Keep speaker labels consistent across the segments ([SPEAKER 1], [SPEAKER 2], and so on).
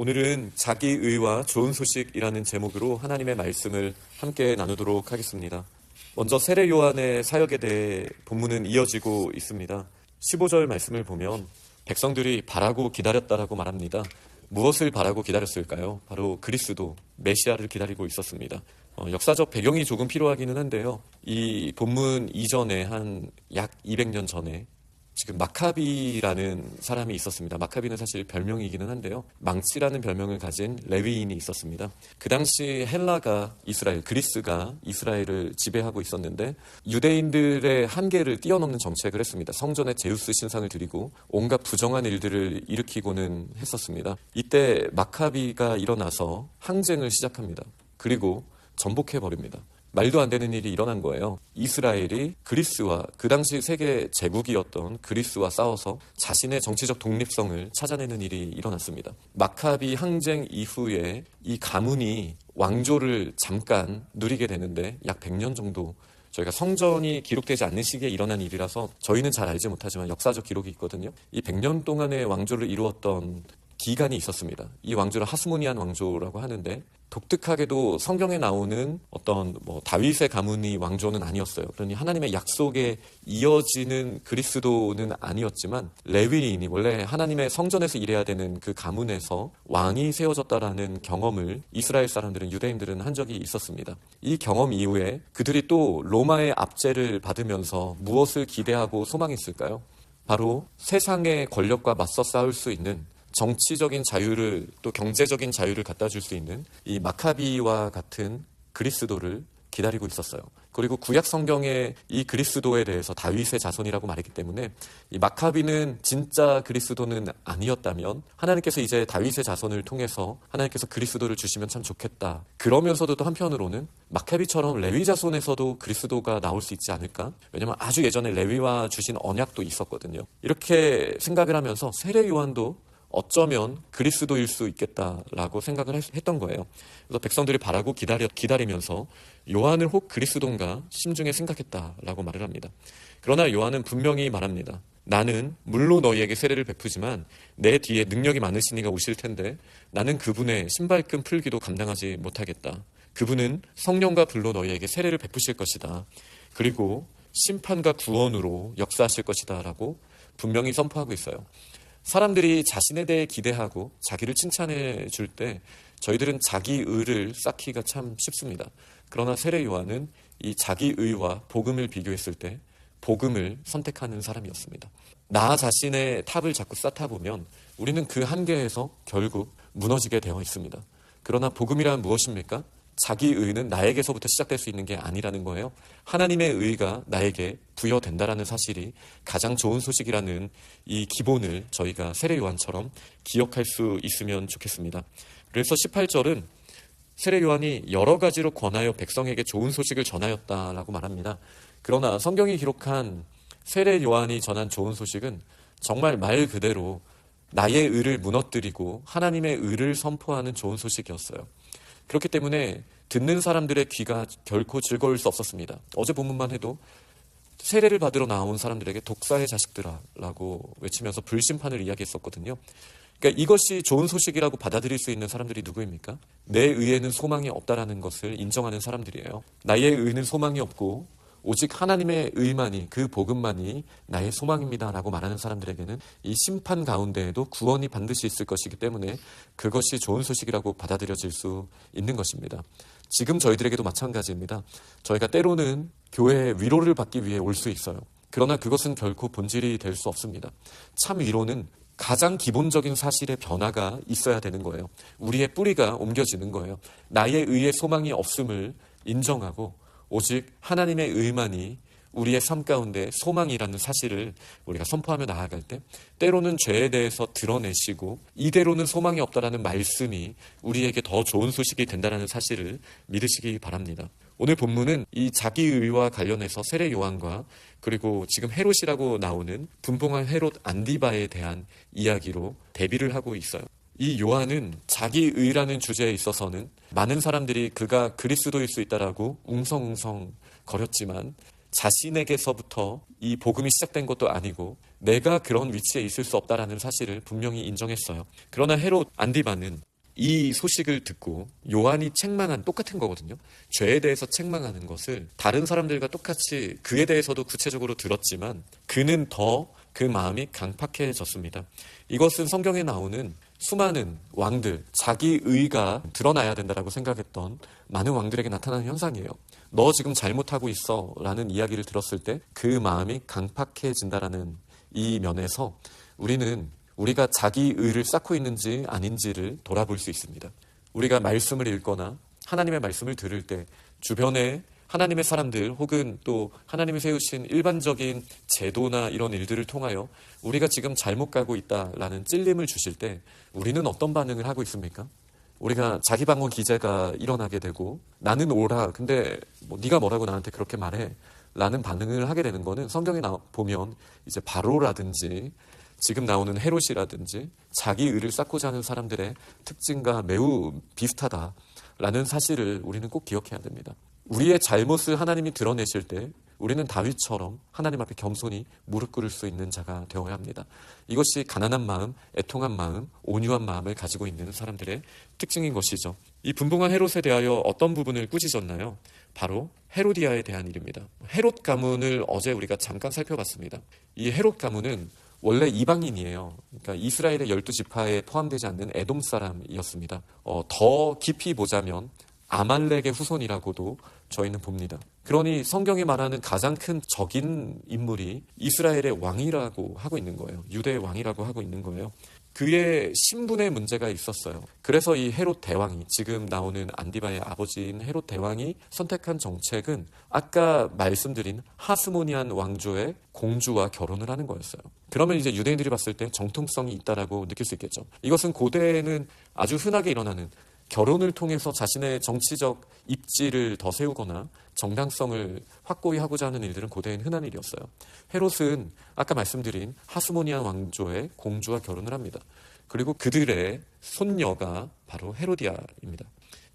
[SPEAKER 1] 오늘은 자기의와 좋은 소식이라는 제목으로 하나님의 말씀을 함께 나누도록 하겠습니다. 먼저 세례 요한의 사역에 대해 본문은 이어지고 있습니다. 15절 말씀을 보면 백성들이 바라고 기다렸다라고 말합니다. 무엇을 바라고 기다렸을까요? 바로 그리스도, 메시아를 기다리고 있었습니다. 역사적 배경이 조금 필요하기는 한데요. 이 본문 이전에 한 약 200년 전에 지금 마카비라는 사람이 있었습니다. 마카비는 사실 별명이기는 한데요. 망치라는 별명을 가진 레위인이 있었습니다. 그 당시 헬라가 그리스가 이스라엘을 지배하고 있었는데 유대인들의 한계를 뛰어넘는 정책을 했습니다. 성전에 제우스 신상을 드리고 온갖 부정한 일들을 일으키고는 했었습니다. 이때 마카비가 일어나서 항쟁을 시작합니다. 그리고 전복해버립니다. 말도 안 되는 일이 일어난 거예요. 이스라엘이 그리스와 그 당시 세계 제국이었던 그리스와 싸워서 자신의 정치적 독립성을 찾아내는 일이 일어났습니다. 마카비 항쟁 이후에 이 가문이 왕조를 잠깐 누리게 되는데 약 100년 정도 저희가 성전이 기록되지 않는 시기에 일어난 일이라서 저희는 잘 알지 못하지만 역사적 기록이 있거든요. 이 100년 동안의 왕조를 이루었던 기간이 있었습니다. 이 왕조를 하스모니안 왕조라고 하는데 독특하게도 성경에 나오는 어떤 다윗의 가문이 왕조는 아니었어요. 그러니 하나님의 약속에 이어지는 그리스도는 아니었지만 레위인이 원래 하나님의 성전에서 일해야 되는 그 가문에서 왕이 세워졌다라는 경험을 이스라엘 사람들은 유대인들은 한 적이 있었습니다. 이 경험 이후에 그들이 또 로마의 압제를 받으면서 무엇을 기대하고 소망했을까요? 바로 세상의 권력과 맞서 싸울 수 있는 정치적인 자유를 또 경제적인 자유를 갖다 줄 수 있는 이 마카비와 같은 그리스도를 기다리고 있었어요. 그리고 구약 성경에 이 그리스도에 대해서 다윗의 자손이라고 말했기 때문에 이 마카비는 진짜 그리스도는 아니었다면 하나님께서 이제 다윗의 자손을 통해서 하나님께서 그리스도를 주시면 참 좋겠다. 그러면서도 또 한편으로는 마카비처럼 레위 자손에서도 그리스도가 나올 수 있지 않을까? 왜냐하면 아주 예전에 레위와 주신 언약도 있었거든요. 이렇게 생각을 하면서 세례 요한도 어쩌면 그리스도일 수 있겠다라고 생각을 했던 거예요. 그래서 백성들이 바라고 기다리면서 요한을 혹 그리스도인가 심중에 생각했다라고 말을 합니다. 그러나 요한은 분명히 말합니다. 나는 물로 너희에게 세례를 베푸지만 내 뒤에 능력이 많으신 이가 오실 텐데 나는 그분의 신발끈 풀기도 감당하지 못하겠다. 그분은 성령과 불로 너희에게 세례를 베푸실 것이다. 그리고 심판과 구원으로 역사하실 것이다 라고 분명히 선포하고 있어요. 사람들이 자신에 대해 기대하고 자기를 칭찬해 줄 때 저희들은 자기의를 쌓기가 참 쉽습니다. 그러나 세례 요한은 이 자기의와 복음을 비교했을 때 복음을 선택하는 사람이었습니다. 나 자신의 탑을 자꾸 쌓다 보면 우리는 그 한계에서 결국 무너지게 되어 있습니다. 그러나 복음이란 무엇입니까? 자기 의는 나에게서부터 시작될 수 있는 게 아니라는 거예요. 하나님의 의가 나에게 부여된다라는 사실이 가장 좋은 소식이라는 이 기본을 저희가 세례 요한처럼 기억할 수 있으면 좋겠습니다. 그래서 18절은 세례 요한이 여러 가지로 권하여 백성에게 좋은 소식을 전하였다라고 말합니다. 그러나 성경이 기록한 세례 요한이 전한 좋은 소식은 정말 말 그대로 나의 의를 무너뜨리고 하나님의 의를 선포하는 좋은 소식이었어요. 그렇기 때문에 듣는 사람들의 귀가 결코 즐거울 수 없었습니다. 어제 본문만 해도 세례를 받으러 나온 사람들에게 독사의 자식들아 라고 외치면서 불심판을 이야기했었거든요. 그러니까 이것이 좋은 소식이라고 받아들일 수 있는 사람들이 누구입니까? 내 의에는 소망이 없다라는 것을 인정하는 사람들이에요. 나의 의는 소망이 없고 오직 하나님의 의만이, 그 복음만이 나의 소망입니다 라고 말하는 사람들에게는 이 심판 가운데에도 구원이 반드시 있을 것이기 때문에 그것이 좋은 소식이라고 받아들여질 수 있는 것입니다. 지금 저희들에게도 마찬가지입니다. 저희가 때로는 교회의 위로를 받기 위해 올 수 있어요. 그러나 그것은 결코 본질이 될 수 없습니다. 참 위로는 가장 기본적인 사실의 변화가 있어야 되는 거예요. 우리의 뿌리가 옮겨지는 거예요. 나의 의에 소망이 없음을 인정하고 오직 하나님의 의만이 우리의 삶 가운데 소망이라는 사실을 우리가 선포하며 나아갈 때 때로는 죄에 대해서 드러내시고 이대로는 소망이 없다라는 말씀이 우리에게 더 좋은 소식이 된다는 사실을 믿으시기 바랍니다. 오늘 본문은 이 자기의와 관련해서 세례 요한과 그리고 지금 헤롯이라고 나오는 분봉한 헤롯 안디바에 대한 이야기로 대비를 하고 있어요. 이 요한은 자기의라는 주제에 있어서는 많은 사람들이 그가 그리스도일 수 있다라고 웅성웅성 거렸지만 자신에게서부터 이 복음이 시작된 것도 아니고 내가 그런 위치에 있을 수 없다라는 사실을 분명히 인정했어요. 그러나 헤롯 안디바는 이 소식을 듣고 요한이 책망한 똑같은 거거든요. 죄에 대해서 책망하는 것을 다른 사람들과 똑같이 그에 대해서도 구체적으로 들었지만 그는 더 그 마음이 강팍해졌습니다. 이것은 성경에 나오는 수많은 왕들, 자기 의가 드러나야 된다라고 생각했던 많은 왕들에게 나타나는 현상이에요. 너 지금 잘못하고 있어 라는 이야기를 들었을 때 그 마음이 강팍해진다라는 이 면에서 우리가 자기 의를 쌓고 있는지 아닌지를 돌아볼 수 있습니다. 우리가 말씀을 읽거나 하나님의 말씀을 들을 때 주변에 하나님의 사람들 혹은 또 하나님이 세우신 일반적인 제도나 이런 일들을 통하여 우리가 지금 잘못 가고 있다라는 찔림을 주실 때 우리는 어떤 반응을 하고 있습니까? 우리가 자기 방어 기제가 일어나게 되고 나는 옳아. 근데 네가 뭐라고 나한테 그렇게 말해? 라는 반응을 하게 되는 거는 성경에 보면 이제 바로라든지 지금 나오는 헤롯이라든지 자기 의를 쌓고자 하는 사람들의 특징과 매우 비슷하다라는 사실을 우리는 꼭 기억해야 됩니다. 우리의 잘못을 하나님이 드러내실 때 우리는 다윗처럼 하나님 앞에 겸손히 무릎 꿇을 수 있는 자가 되어야 합니다. 이것이 가난한 마음, 애통한 마음, 온유한 마음을 가지고 있는 사람들의 특징인 것이죠. 이 분봉한 헤롯에 대하여 어떤 부분을 꾸짖었나요? 바로 헤로디아에 대한 일입니다. 헤롯 가문을 어제 우리가 잠깐 살펴봤습니다. 이 헤롯 가문은 원래 이방인이에요. 그러니까 이스라엘의 12지파에 포함되지 않는 에돔 사람이었습니다. 더 깊이 보자면 아말렉의 후손이라고도 저희는 봅니다. 그러니 성경이 말하는 가장 큰 적인 인물이 이스라엘의 왕이라고 하고 있는 거예요. 유대의 왕이라고 하고 있는 거예요. 그의 신분의 문제가 있었어요. 그래서 이 헤롯 대왕이, 지금 나오는 안디바의 아버지인 헤롯 대왕이 선택한 정책은 아까 말씀드린 하스모니안 왕조의 공주와 결혼을 하는 거였어요. 그러면 이제 유대인들이 봤을 때 정통성이 있다라고 느낄 수 있겠죠. 이것은 고대에는 아주 흔하게 일어나는, 결혼을 통해서 자신의 정치적 입지를 더 세우거나 정당성을 확고히 하고자 하는 일들은 고대엔 흔한 일이었어요. 헤롯은 아까 말씀드린 하스모니안 왕조의 공주와 결혼을 합니다. 그리고 그들의 손녀가 바로 헤로디아입니다.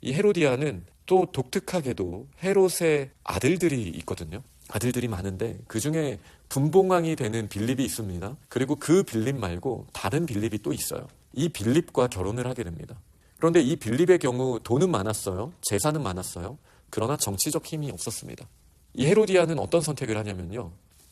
[SPEAKER 1] 이 헤로디아는 또 독특하게도 헤롯의 아들들이 있거든요. 아들들이 많은데 그중에 분봉왕이 되는 빌립이 있습니다. 그리고 그 빌립 말고 다른 빌립이 또 있어요. 이 빌립과 결혼을 하게 됩니다. 그런데 이 빌립의 경우 돈은 많았어요. 재산은 많았어요. 그러나 정치적 힘이 없었습니다. 이 헤로디아는 어떤 선택을 하냐면요.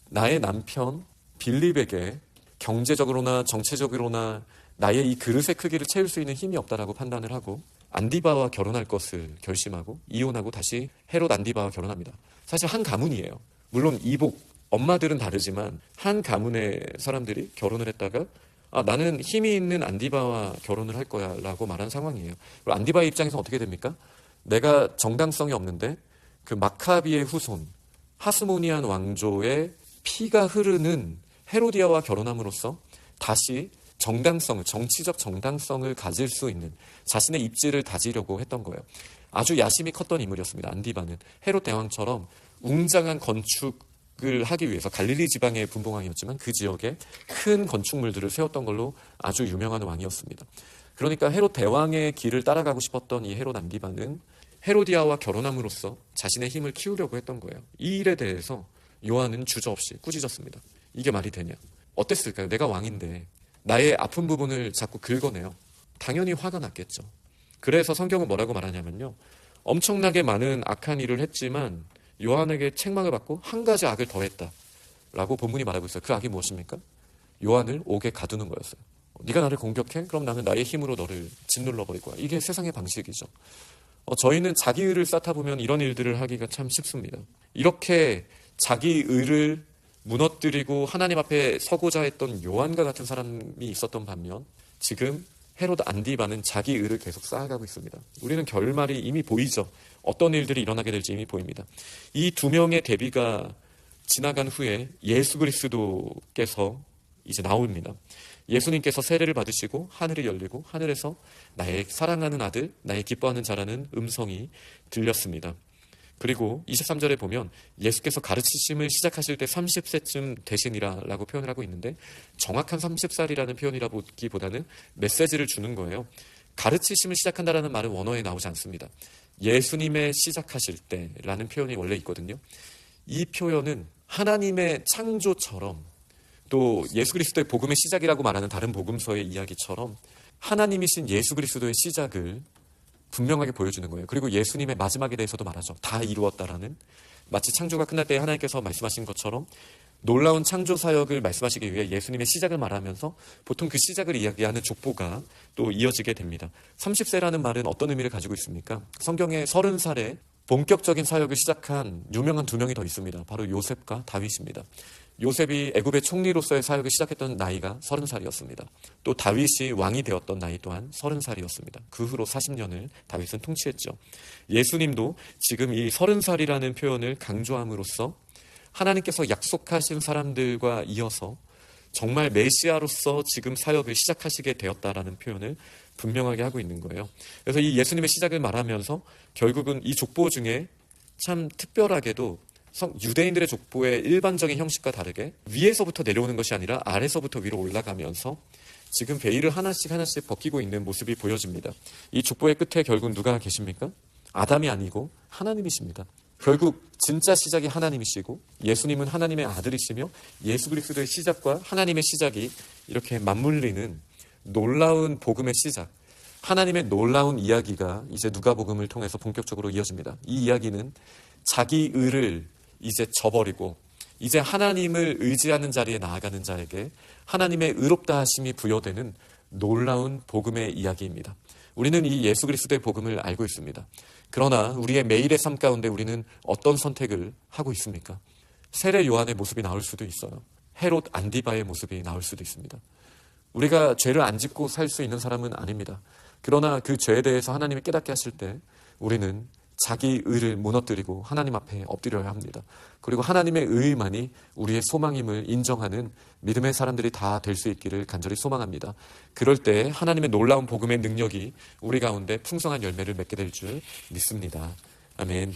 [SPEAKER 1] 나의 남편 빌립에게 경제적으로나 정치적으로나 나의 이 그릇의 크기를 채울 수 있는 힘이 없다라고 판단을 하고 안디바와 결혼할 것을 결심하고 이혼하고 다시 헤롯 안디바와 결혼합니다. 사실 한 가문이에요. 물론 이복, 엄마들은 다르지만 한 가문의 사람들이 결혼을 했다가 나는 힘이 있는 안디바와 결혼을 할 거야 라고 말한 상황이에요. 그리고 안디바의 입장에서 어떻게 됩니까? 내가 정당성이 없는데 그 마카비의 후손 하스모니안 왕조의 피가 흐르는 헤로디아와 결혼함으로써 다시 정치적 정당성을 가질 수 있는 자신의 입지를 다지려고 했던 거예요. 아주 야심이 컸던 인물이었습니다. 안디바는 헤롯 대왕처럼 웅장한 건축을 하기 위해서 갈릴리 지방의 분봉왕이었지만 그 지역에 큰 건축물들을 세웠던 걸로 아주 유명한 왕이었습니다. 그러니까 헤롯 대왕의 길을 따라가고 싶었던 이 헤롯 안디바는 헤로디아와 결혼함으로써 자신의 힘을 키우려고 했던 거예요. 이 일에 대해서 요한은 주저없이 꾸짖었습니다. 이게 말이 되냐? 어땠을까요? 내가 왕인데 나의 아픈 부분을 자꾸 긁어내요. 당연히 화가 났겠죠. 그래서 성경은 뭐라고 말하냐면요. 엄청나게 많은 악한 일을 했지만 요한에게 책망을 받고 한 가지 악을 더했다 라고 본문이 말하고 있어요. 그 악이 무엇입니까? 요한을 옥에 가두는 거였어요. 네가 나를 공격해? 그럼 나는 나의 힘으로 너를 짓눌러버릴 거야. 이게 세상의 방식이죠. 저희는 자기 의를 쌓다 보면 이런 일들을 하기가 참 쉽습니다. 이렇게 자기 의를 무너뜨리고 하나님 앞에 서고자 했던 요한과 같은 사람이 있었던 반면 지금 헤롯 안디바는 자기 의를 계속 쌓아가고 있습니다. 우리는 결말이 이미 보이죠. 어떤 일들이 일어나게 될지 이미 보입니다. 이 두 명의 대비가 지나간 후에 예수 그리스도께서 이제 나옵니다. 예수님께서 세례를 받으시고 하늘이 열리고 하늘에서 나의 사랑하는 아들, 나의 기뻐하는 자라는 음성이 들렸습니다. 그리고 23절에 보면 예수께서 가르치심을 시작하실 때 30세쯤 되시니라 라고 표현을 하고 있는데 정확한 30살이라는 표현이라기보다는 메시지를 주는 거예요. 가르치심을 시작한다라는 말은 원어에 나오지 않습니다. 예수님의 시작하실 때라는 표현이 원래 있거든요. 이 표현은 하나님의 창조처럼 또 예수 그리스도의 복음의 시작이라고 말하는 다른 복음서의 이야기처럼 하나님이신 예수 그리스도의 시작을 분명하게 보여주는 거예요. 그리고 예수님의 마지막에 대해서도 말하죠. 다 이루었다라는. 마치 창조가 끝날 때 하나님께서 말씀하신 것처럼 놀라운 창조 사역을 말씀하시기 위해 예수님의 시작을 말하면서 보통 그 시작을 이야기하는 족보가 또 이어지게 됩니다. 30세라는 말은 어떤 의미를 가지고 있습니까? 성경에 30살에 본격적인 사역을 시작한 유명한 두 명이 더 있습니다. 바로 요셉과 다윗입니다. 요셉이 애굽의 총리로서의 사역을 시작했던 나이가 30살이었습니다. 또 다윗이 왕이 되었던 나이 또한 30살이었습니다. 그 후로 40년을 다윗은 통치했죠. 예수님도 지금 이 30살이라는 표현을 강조함으로써 하나님께서 약속하신 사람들과 이어서 정말 메시아로서 지금 사역을 시작하시게 되었다라는 표현을 분명하게 하고 있는 거예요. 그래서 이 예수님의 시작을 말하면서 결국은 이 족보 중에 참 특별하게도 유대인들의 족보의 일반적인 형식과 다르게 위에서부터 내려오는 것이 아니라 아래서부터 위로 올라가면서 지금 베일을 하나씩 하나씩 벗기고 있는 모습이 보여집니다. 이 족보의 끝에 결국 누가 계십니까? 아담이 아니고 하나님이십니다. 결국 진짜 시작이 하나님이시고 예수님은 하나님의 아들이시며 예수 그리스도의 시작과 하나님의 시작이 이렇게 맞물리는 놀라운 복음의 시작, 하나님의 놀라운 이야기가 이제 누가복음을 통해서 본격적으로 이어집니다. 이 이야기는 자기 의를 이제 저버리고 이제 하나님을 의지하는 자리에 나아가는 자에게 하나님의 의롭다 하심이 부여되는 놀라운 복음의 이야기입니다. 우리는 이 예수 그리스도의 복음을 알고 있습니다. 그러나 우리의 매일의 삶 가운데 우리는 어떤 선택을 하고 있습니까? 세례 요한의 모습이 나올 수도 있어요. 헤롯 안디바의 모습이 나올 수도 있습니다. 우리가 죄를 안 짓고 살 수 있는 사람은 아닙니다. 그러나 그 죄에 대해서 하나님이 깨닫게 하실 때 우리는 자기 의를 무너뜨리고 하나님 앞에 엎드려야 합니다. 그리고 하나님의 의만이 우리의 소망임을 인정하는 믿음의 사람들이 다 될 수 있기를 간절히 소망합니다. 그럴 때 하나님의 놀라운 복음의 능력이 우리 가운데 풍성한 열매를 맺게 될 줄 믿습니다. 아멘.